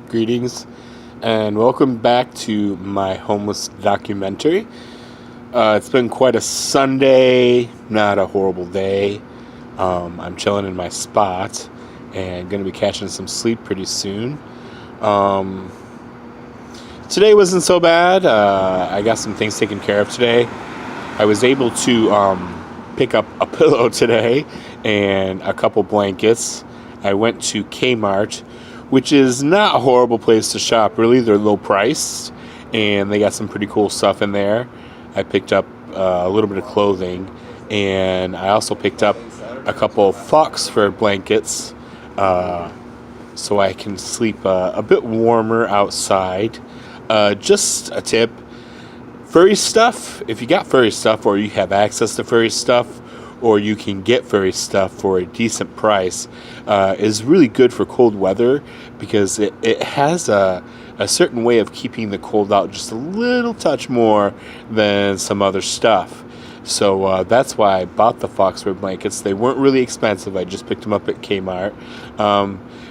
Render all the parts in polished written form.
Greetings, and welcome back to my homeless documentary. It's been quite a Sunday, not a horrible day. I'm chilling in my spot and going to be catching some sleep pretty soon. Um, Today wasn't so bad. I got some things taken care of today. I was able to pick up a pillow today and a couple blankets. I went to Kmart, which is not a horrible place to shop, really. They're low priced, and they got some pretty cool stuff in there. I picked up a little bit of clothing, and I also picked up a couple of Fox fur blankets, so I can sleep a bit warmer outside. Just a tip, furry stuff, if you got furry stuff, or you have access to furry stuff, or you can get furry stuff for a decent price, is really good for cold weather, because it has a certain way of keeping the cold out just a little touch more than some other stuff. So that's why I bought the Fox fur blankets. They weren't really expensive. I just picked them up at Kmart.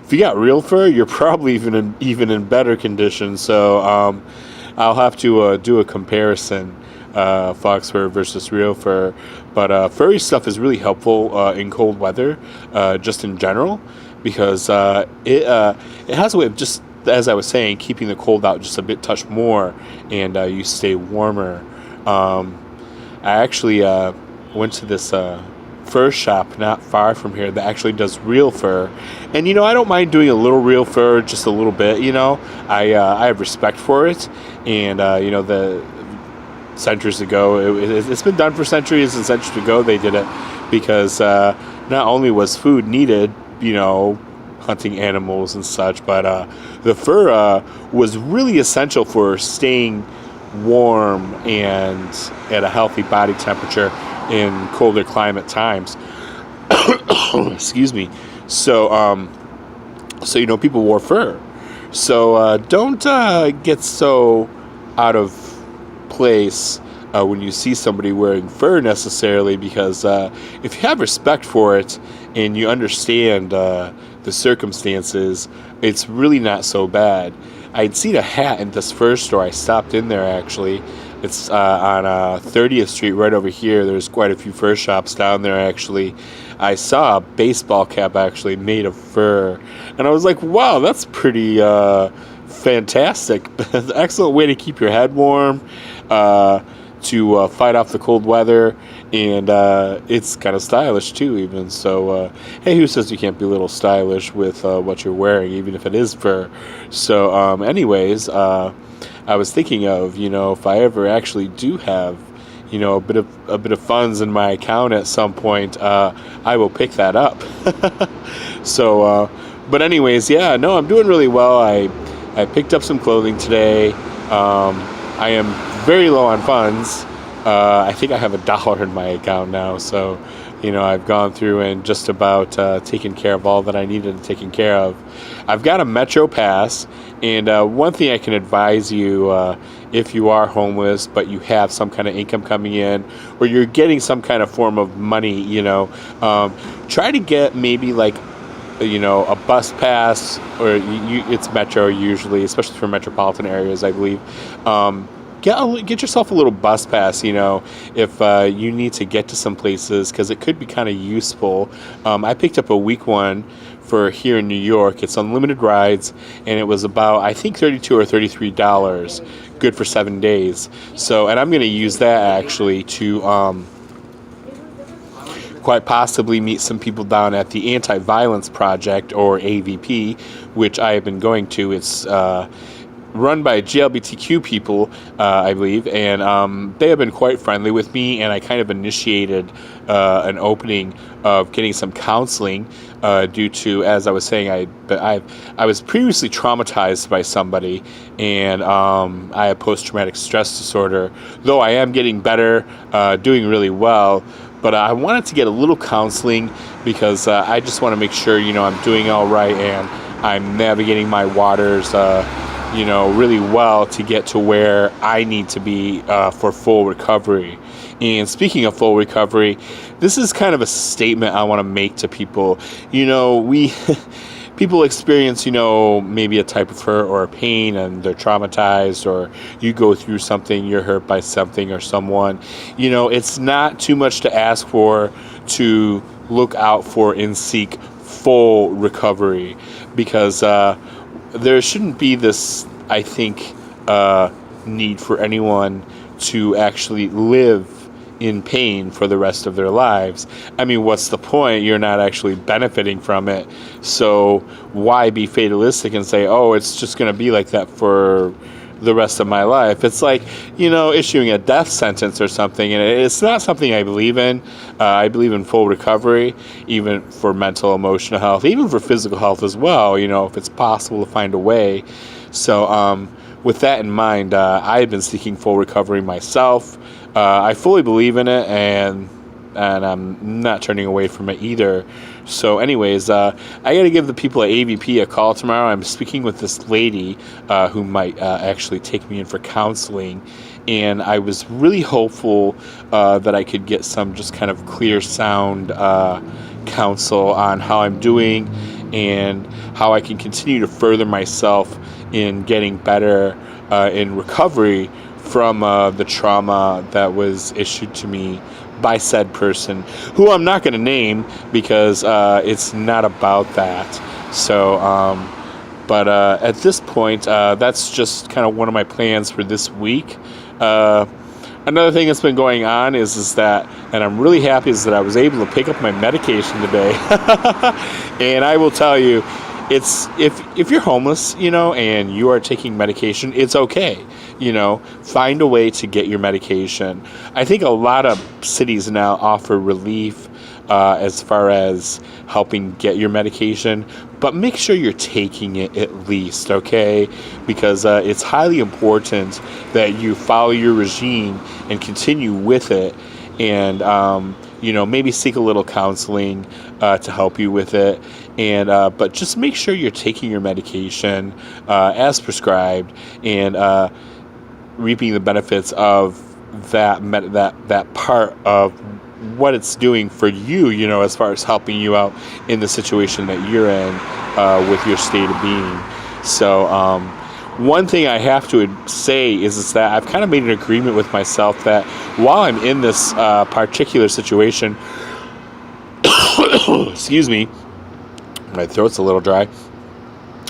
If you got real fur, you're probably even in better condition. So I'll have to do a comparison, Fox fur versus real fur. But furry stuff is really helpful in cold weather, just in general, because it has a way of, just as I was saying, keeping the cold out just a bit touch more, and you stay warmer. I actually went to this fur shop not far from here that actually does real fur, and I don't mind doing a little real fur, just a little bit. I have respect for it, and the centuries ago, it's been done for centuries and centuries ago. They did it because not only was food needed, hunting animals and such, but the fur was really essential for staying warm and at a healthy body temperature in colder climate times. Excuse me. So people wore fur. So don't get so out of place when you see somebody wearing fur necessarily, because if you have respect for it and you understand the circumstances, it's really not so bad. I'd seen a hat in this fur store. I stopped in there, actually. It's on 30th Street right over here. There's quite a few fur shops down there, actually. I saw a baseball cap actually made of fur, and I was like, wow, that's pretty fantastic. Excellent way to keep your head warm, to fight off the cold weather, and it's kind of stylish too, even. So hey, who says you can't be a little stylish with what you're wearing, even if it is fur? So anyways, I was thinking of, if I ever actually do have a bit of funds in my account at some point, I will pick that up. So but anyways, yeah, no, I'm doing really well. I picked up some clothing today. I am very low on funds. I think I have $1 in my account now, so I've gone through and just about taken care of all that I needed to taken care of. I've got a Metro Pass, and one thing I can advise you, if you are homeless but you have some kind of income coming in, or you're getting some kind of form of money, try to get maybe like a bus pass, or it's Metro usually, especially for metropolitan areas, I believe. Get yourself a little bus pass, if you need to get to some places, because it could be kind of useful. I picked up a week one for here in New York. It's unlimited rides, and it was about, I think, $32 or $33, good for 7 days. So, and I'm going to use that actually to quite possibly meet some people down at the Anti-Violence Project, or AVP, which I have been going to. It's run by GLBTQ people, I believe, and they have been quite friendly with me, and I kind of initiated an opening of getting some counseling due to, as I was saying, I was previously traumatized by somebody, and I have post-traumatic stress disorder, though I am getting better, doing really well. But I wanted to get a little counseling because I just want to make sure, I'm doing all right and I'm navigating my waters, really well to get to where I need to be for full recovery. And speaking of full recovery, this is kind of a statement I want to make to people. We people experience, maybe a type of hurt or a pain and they're traumatized, or you go through something, you're hurt by something or someone, it's not too much to ask for to look out for and seek full recovery, because there shouldn't be this, I think, need for anyone to actually live in pain for the rest of their lives. I mean, what's the point? You're not actually benefiting from it. So why be fatalistic and say, oh, it's just going to be like that for the rest of my life? It's like, issuing a death sentence or something, and it's not something I believe in. I believe in full recovery, even for mental, emotional health, even for physical health as well, if it's possible to find a way. So with that in mind, I've been seeking full recovery myself. I fully believe in it, and I'm not turning away from it either. So anyways, I got to give the people at AVP a call tomorrow. I'm speaking with this lady who might actually take me in for counseling, and I was really hopeful that I could get some just kind of clear sound counsel on how I'm doing and how I can continue to further myself in getting better in recovery from the trauma that was issued to me by said person, who I'm not going to name because it's not about that. So, but at this point, that's just kind of one of my plans for this week. Another thing that's been going on is that, and I'm really happy, is that I was able to pick up my medication today. And I will tell you, it's if you're homeless, and you are taking medication, it's okay. Find a way to get your medication. I think a lot of cities now offer relief as far as helping get your medication, but make sure you're taking it at least, okay? Because it's highly important that you follow your regime and continue with it, and maybe seek a little counseling to help you with it. And but just make sure you're taking your medication as prescribed, and reaping the benefits of that part of what it's doing for you, as far as helping you out in the situation that you're in with your state of being. So one thing I have to say is that I've kind of made an agreement with myself that while I'm in this particular situation, excuse me, my throat's a little dry.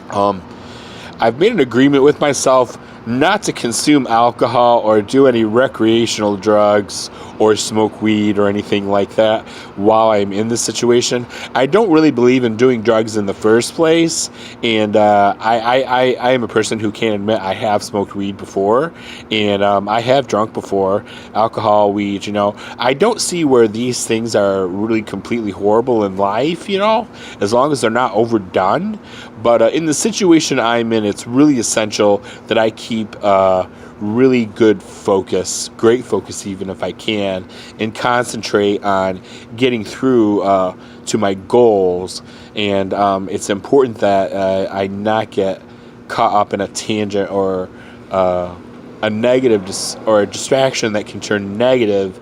I've made an agreement with myself not to consume alcohol or do any recreational drugs or smoke weed or anything like that while I'm in this situation. I don't really believe in doing drugs in the first place, and I am a person who can admit I have smoked weed before, and I have drunk before, alcohol, weed, I don't see where these things are really completely horrible in life, as long as they're not overdone. But in the situation I'm in, it's really essential that I keep really good focus, great focus even if I can, and concentrate on getting through to my goals. And it's important that I not get caught up in a tangent or a negative or a distraction that can turn negative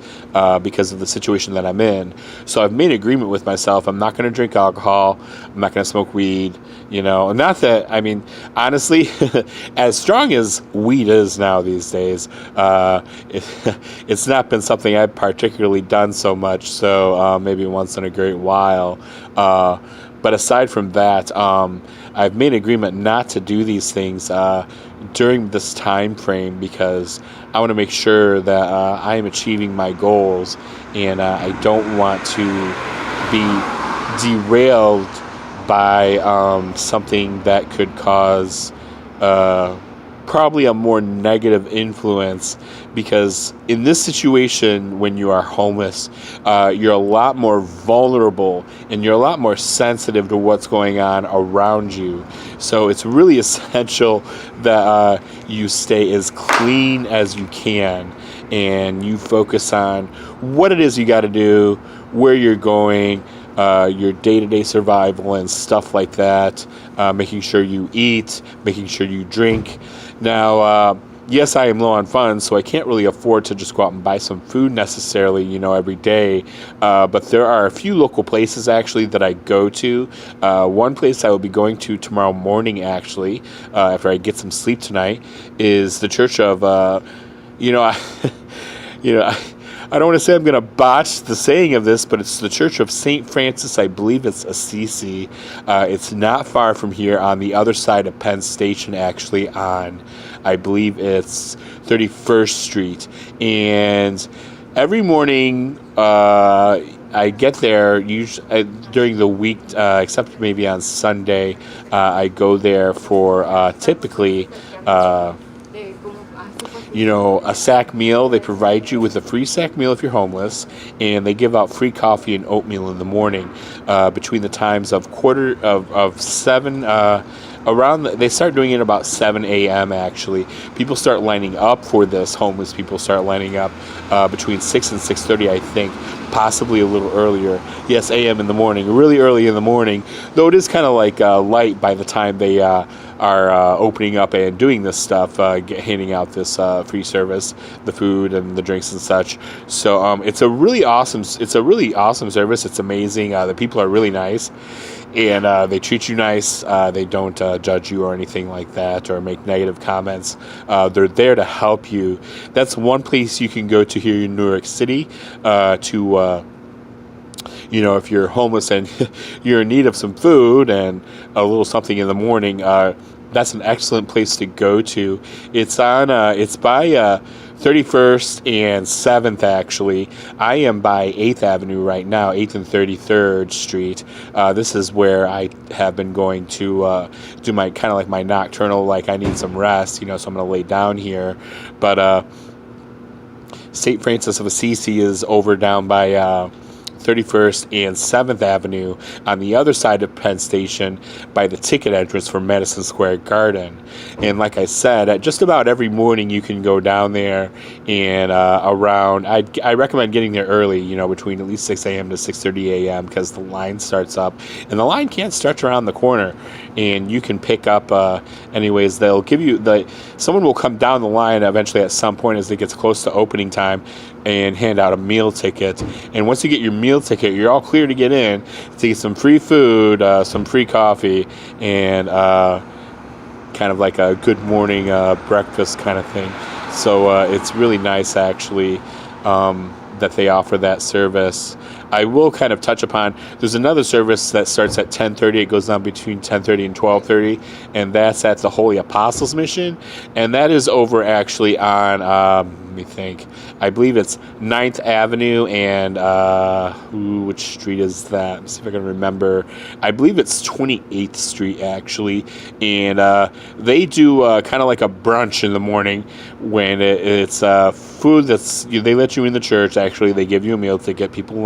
because of the situation that I'm in. So I've made an agreement with myself. I'm not going to drink alcohol. I'm not going to smoke weed, and not that, honestly, as strong as weed is now these days, it's not been something I've particularly done so much. So maybe once in a great while. But aside from that, I've made an agreement not to do these things during this time frame, because I want to make sure that I am achieving my goals, and I don't want to be derailed by something that could cause probably a more negative influence. Because in this situation, when you are homeless, you're a lot more vulnerable and you're a lot more sensitive to what's going on around you. So it's really essential that you stay as clean as you can, and you focus on what it is you got to do, where you're going, your day-to-day survival and stuff like that, making sure you eat, making sure you drink. Now, yes, I am low on funds, so I can't really afford to just go out and buy some food necessarily, every day. But there are a few local places actually that I go to. One place I will be going to tomorrow morning, actually, after I get some sleep tonight, is the Church of, I, I don't want to say I'm going to botch the saying of this, but it's the Church of St. Francis. I believe it's Assisi. It's not far from here on the other side of Penn Station, actually, I believe it's 31st Street. And every morning, I get there usually during the week, except maybe on Sunday. I go there for typically a sack meal. They provide you with a free sack meal if you're homeless, and they give out free coffee and oatmeal in the morning between the times of quarter of 7. They start doing it about 7 a.m. actually. People start lining up for this. Homeless people start lining up between 6 and 6:30, I think, possibly a little earlier. Yes, a.m. in the morning, really early in the morning, though it is kind of like light by the time they are opening up and doing this stuff, handing out this free service, the food and the drinks and such. So it's a really awesome service. It's amazing. The people are really nice, and they treat you nice. They don't judge you or anything like that or make negative comments. They're there to help you. That's one place you can go to here in New York City if you're homeless and you're in need of some food and a little something in the morning. That's an excellent place to go to. It's by 31st and 7th, actually. I am by 8th Avenue right now, 8th and 33rd Street. This is where I have been going to do my kind of like my nocturnal, like I need some rest, so I'm going to lay down here. But St. Francis of Assisi is over down by 31st and 7th Avenue on the other side of Penn Station by the ticket entrance for Madison Square Garden. And like I said, just about every morning you can go down there and around, I recommend getting there early, between at least 6 a.m. to 6:30 a.m. because the line starts up, and the line can't stretch around the corner, and you can pick up anyways. They'll give you someone will come down the line eventually at some point as it gets close to opening time and hand out a meal ticket. And once you get your meal ticket, you're all clear to get in to get some free food, some free coffee, and kind of like a good morning breakfast kind of thing. So it's really nice, actually, that they offer that service. I will kind of touch upon, there's another service that starts at 10:30. It goes on between 10:30 and 12:30, and that's at the Holy Apostles Mission. And that is over actually on, let me think, I believe it's 9th Avenue and, which street is that? Let's see if I can remember. I believe it's 28th Street, actually. And they do kind of like a brunch in the morning when it's food they let you in the church, actually. They give you a meal ticket. People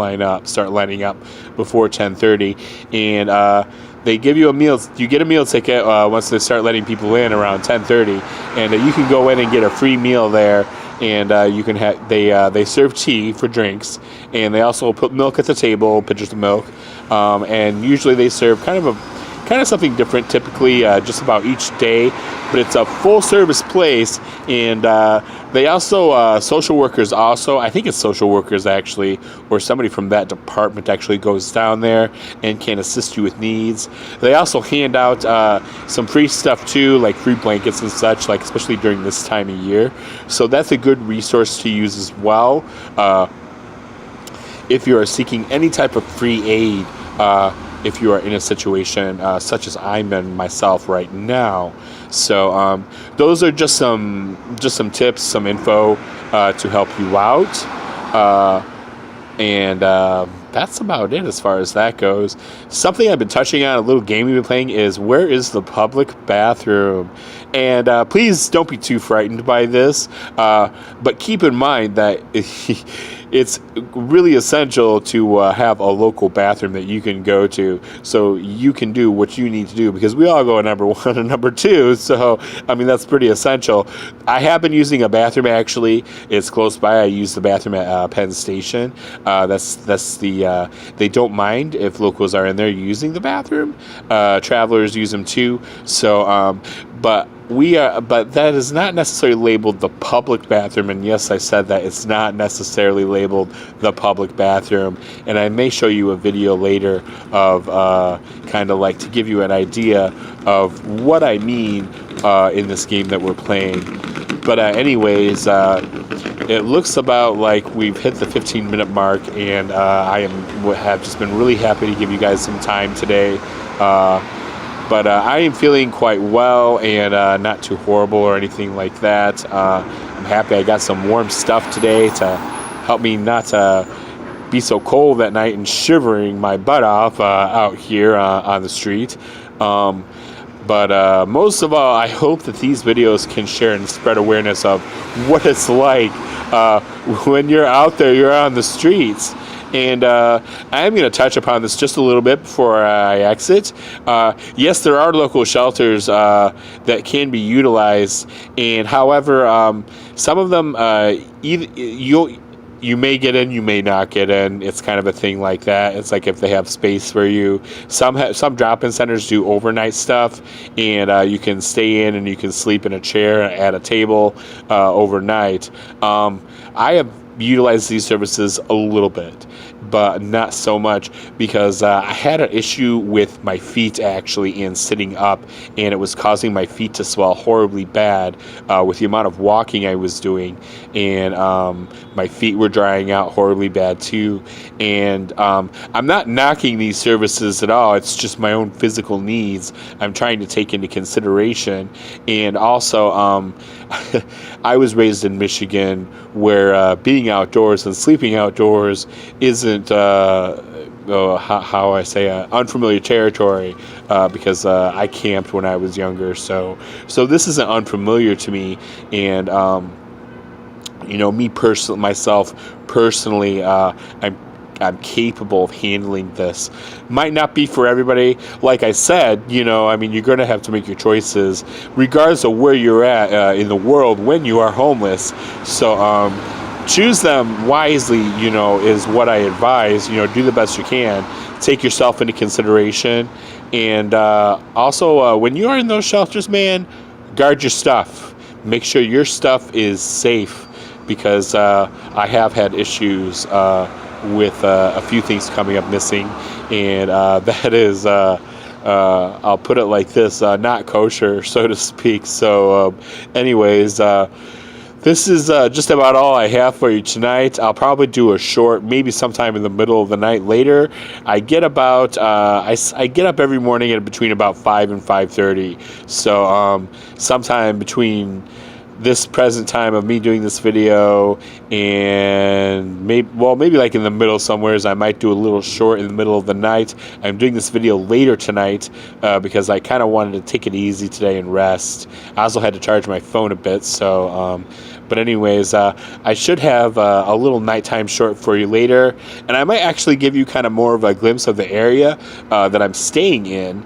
start lining up before 10:30. And they give you you get a meal ticket once they start letting people in around 10:30. And you can go in and get a free meal there. And you can they serve tea for drinks, and they also put milk at the table, pitchers of milk, and usually they serve kind of something different, typically just about each day, but it's a full service place. And they also social workers also, I think it's social workers actually, or somebody from that department actually goes down there and can assist you with needs. They also hand out some free stuff too, like free blankets and such, like especially during this time of year. So that's a good resource to use as well if you are seeking any type of free aid, if you are in a situation such as I'm in myself right now. So those are just some tips, some info to help you out, and that's about it as far as that goes. Something I've been touching on, a little game we've been playing, is where is the public bathroom? And please don't be too frightened by this, but keep in mind that it's really essential to have a local bathroom that you can go to so you can do what you need to do, because we all go number one and number two. So, I mean, that's pretty essential. I have been using a bathroom, actually. It's close by. I use the bathroom at Penn Station. They don't mind if locals are in there using the bathroom. Travelers use them too. So, but but that is not necessarily labeled the public bathroom. And yes, I said that it's not necessarily labeled the public bathroom. And I may show you a video later of kind of like to give you an idea of what I mean in this game that we're playing. But anyways, it looks about like we've hit the 15-minute mark, and have just been really happy to give you guys some time today. But I am feeling quite well and not too horrible or anything like that. I'm happy I got some warm stuff today to help me not be so cold at night and shivering my butt off out here on the street. But most of all, I hope that these videos can share and spread awareness of what it's like when you're out there, you're on the streets. And I'm going to touch upon this just a little bit before I exit. Yes, there are local shelters that can be utilized, and however, some of them you may get in, you may not get in. It's kind of a thing like that. It's like if they have space for you. Some drop-in centers do overnight stuff, and you can stay in and you can sleep in a chair at a table overnight. I have utilized these services a little bit, but not so much, because I had an issue with my feet actually in sitting up, and it was causing my feet to swell horribly bad with the amount of walking I was doing, and my feet were drying out horribly bad too. And I'm not knocking these services at all. It's just my own physical needs I'm trying to take into consideration. And also I was raised in Michigan, where being outdoors and sleeping outdoors isn't how I say unfamiliar territory, because I camped when I was younger, so this isn't unfamiliar to me. And myself personally, I'm capable of handling this. Might not be for everybody. Like I said, you're going to have to make your choices regardless of where you're at in the world when you are homeless. So choose them wisely, is what I advise. Do the best you can. Take yourself into consideration. And also, when you are in those shelters, man, guard your stuff. Make sure your stuff is safe, because I have had issues with a few things coming up missing, and that is, I'll put it like this, not kosher, so to speak. So anyways, this is just about all I have for you tonight. I'll probably do a short, maybe sometime in the middle of the night later. I get about I get up every morning at between about 5 and 5:30. So sometime between this present time of me doing this video and maybe like in the middle somewhere, I might do a little short in the middle of the night. I'm doing this video later tonight because I kind of wanted to take it easy today and rest. I also had to charge my phone a bit, so but anyways, I should have a little nighttime short for you later, and I might actually give you kind of more of a glimpse of the area that I'm staying in,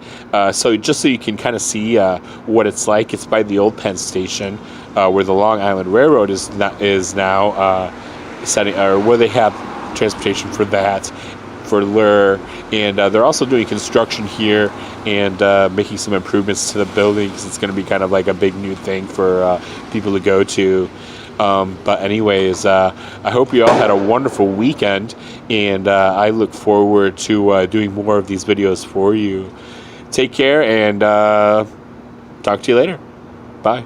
so just so you can kind of see what it's like. It's by the old Penn Station, where the Long Island Railroad is now setting, or where they have transportation for that, for Lure, and they're also doing construction here and making some improvements to the building, because it's going to be kind of like a big new thing for people to go to. But anyways, I hope you all had a wonderful weekend, and I look forward to doing more of these videos for you. Take care, and talk to you later. Bye.